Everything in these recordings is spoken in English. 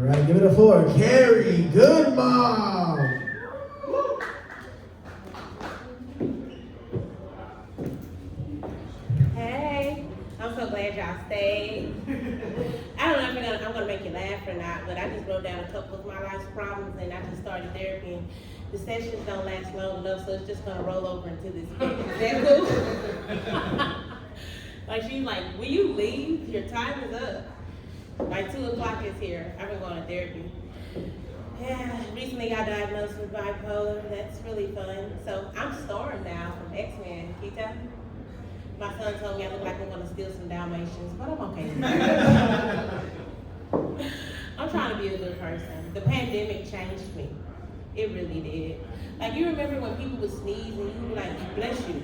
right, give it a for Carrie Goodmom. Hey, I'm so glad y'all stayed. I don't know if I'm gonna make you laugh or not, but I just wrote down a couple of my life's problems and I just started therapy. And the sessions don't last long enough, so it's just gonna roll over into this week. Is that cool? Like she's like, will you leave? Your time is up. Like 2 o'clock is here. I've been going to therapy. Yeah, recently got diagnosed with bipolar. That's really fun. So I'm Storm now from X-Men. Can you tell? My son told me I look like I'm gonna steal some Dalmatians, but I'm okay with that. I'm trying to be a good person. The pandemic changed me. It really did. Like you remember when people would sneeze and you would be like, bless you.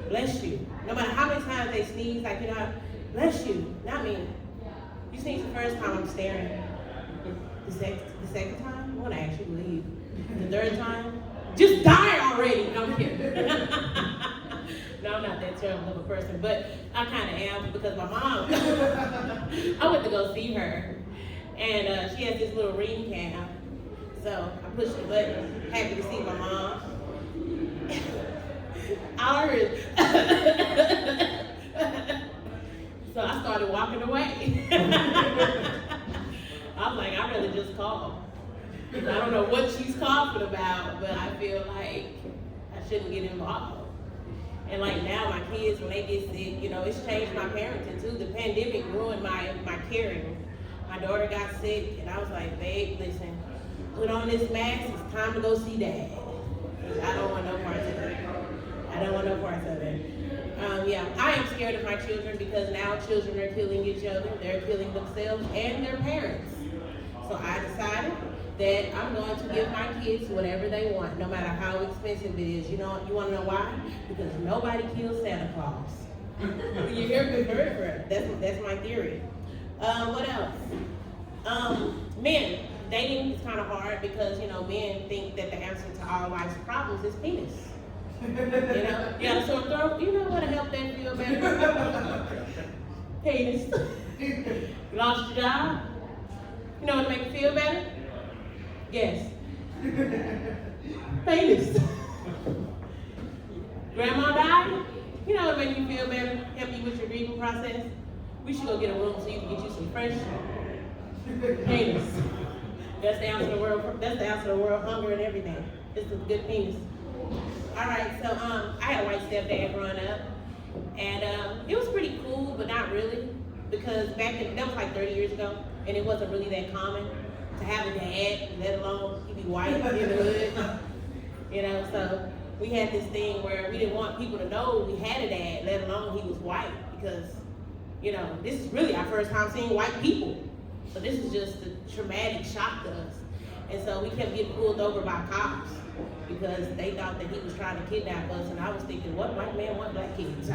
Bless you. No matter how many times they sneeze, like, you know, bless you. Not me. You sneeze the first time, I'm staring. The second time, I'm gonna ask you to leave. The third time, just die already. No, I'm kidding. No, I'm not that terrible of a person, but I kind of am because my mom, I went to go see her, and she has this little ring cam. So I pushed the button, happy to see my mom. I heard. So I started walking away. I'm like, I'd rather just call. I don't know what she's coughing about, but I feel like I shouldn't get involved. And like now my kids, when they get sick, you know, it's changed my parenting too. The pandemic ruined my caring. My daughter got sick and I was like, babe, listen, put on this mask, it's time to go see dad. I don't want no parts of it. I don't want no parts of it. Yeah, I am scared of my children because now children are killing each other. They're killing themselves and their parents. So I decided that I'm going to give my kids whatever they want, no matter how expensive it is. You know, you want to know why? Because nobody kills Santa Claus. You hear me? That's my theory. What else? Men. Dating is kind of hard because, you know, men think that the answer to all life's problems is penis. You know, you got a sore throat, you know what to help them feel better? Penis. You lost your job? You know what to make you feel better? Yes. Penis. Grandma died? You know what to make you feel better? Help you with your grieving process? We should go get a room so you can get you some fresh penis. That's the answer to the world. That's the answer to the world hunger and everything. It's a good penis. All right, so I had a white stepdad growing up, and it was pretty cool, but not really, because back then, that was like 30 years ago, and it wasn't really that common to have a dad, let alone he be white in the hood, you know. So we had this thing where we didn't want people to know we had a dad, let alone he was white, because, you know, this is really our first time seeing white people. So this is just a traumatic shock to us. And so we kept getting pulled over by cops because they thought that he was trying to kidnap us. And I was thinking, what white man want black kids?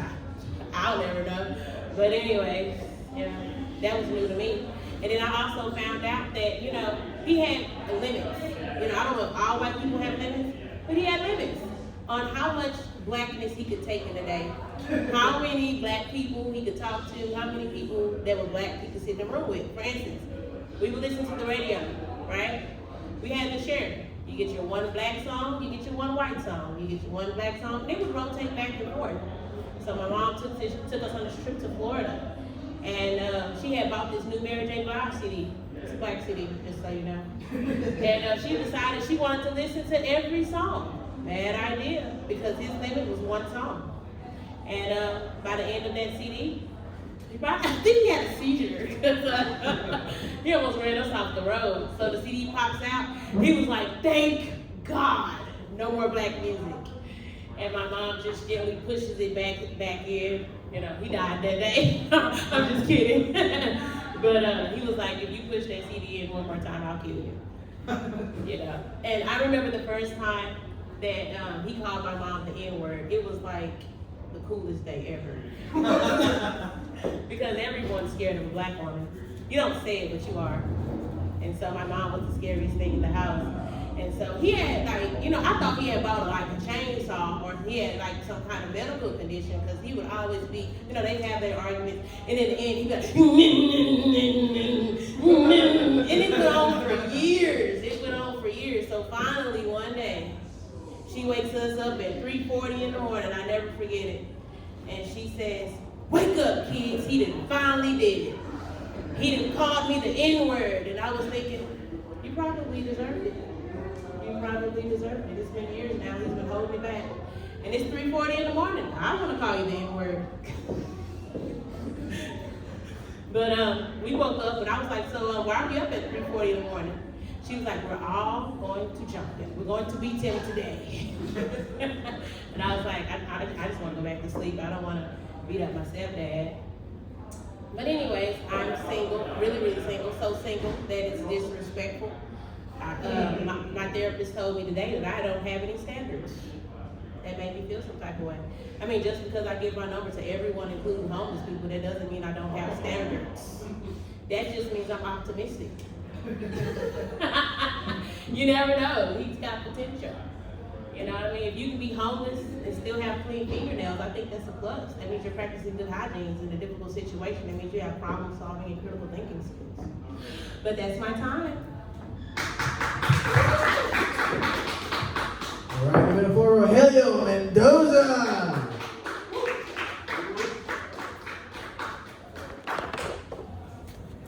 I'll never know. But anyway, you know, that was new to me. And then I also found out that, you know, he had limits. You know, I don't know if all white people have limits, but he had limits on how much blackness he could take in a day. How many black people he could talk to, how many people that were black he could sit in a room with. For instance, we would listen to the radio, right? We had to share. You get your one black song, you get your one white song. You get your one black song, and they would rotate back and forth. So my mom took us on a trip to Florida, and she had bought this new Mary J. Blige CD. It's a black CD, just so you know. And she decided she wanted to listen to every song. Bad idea, because his limit was one song. And by the end of that CD, I think he had a seizure because he almost ran us off the road. So the CD pops out. He was like, thank God, no more black music. And my mom just gently pushes it back in. You know, he died that day. I'm just kidding. But he was like, if you push that CD in one more time, I'll kill you. You know. And I remember the first time that he called my mom the N-word. It was like the coolest day ever. Because everyone's scared of a black woman. You don't say it, but you are. And so my mom was the scariest thing in the house. And so he had like, I thought he had bought like a chainsaw or he had like some kind of medical condition because he would always be, they'd have their arguments. And in the end, he'd be like, and it went on for years. It went on for years. So finally one day, she wakes us up at 3:40 in the morning. I never forget it. And she says, "Wake up, kids. He done finally did it. He done called me the N-word." And I was thinking, you probably deserved it. You probably deserved it. It's been years now. He's been holding me back. And it's 3:40 in the morning. I want to call you the N-word. But we woke up and I was like, so why are we up at 3:40 in the morning? She was like, we're all going to jump him. We're going to beat him today. And I was like, I just want to go back to sleep. I don't want to beat up my stepdad. But anyways, I'm single, really, really single. So single that it's disrespectful. My therapist told me today that I don't have any standards. That made me feel some type of way. I mean, just because I give my number to everyone, including homeless people, that doesn't mean I don't have standards. That just means I'm optimistic. You never know. He's got potential. You know what I mean? If you can be homeless and still have clean fingernails, I think that's a plus. That means you're practicing good hygiene in a difficult situation. That means you have problem solving and critical thinking skills. But that's my time. All right, give it up for Rogelio Mendoza.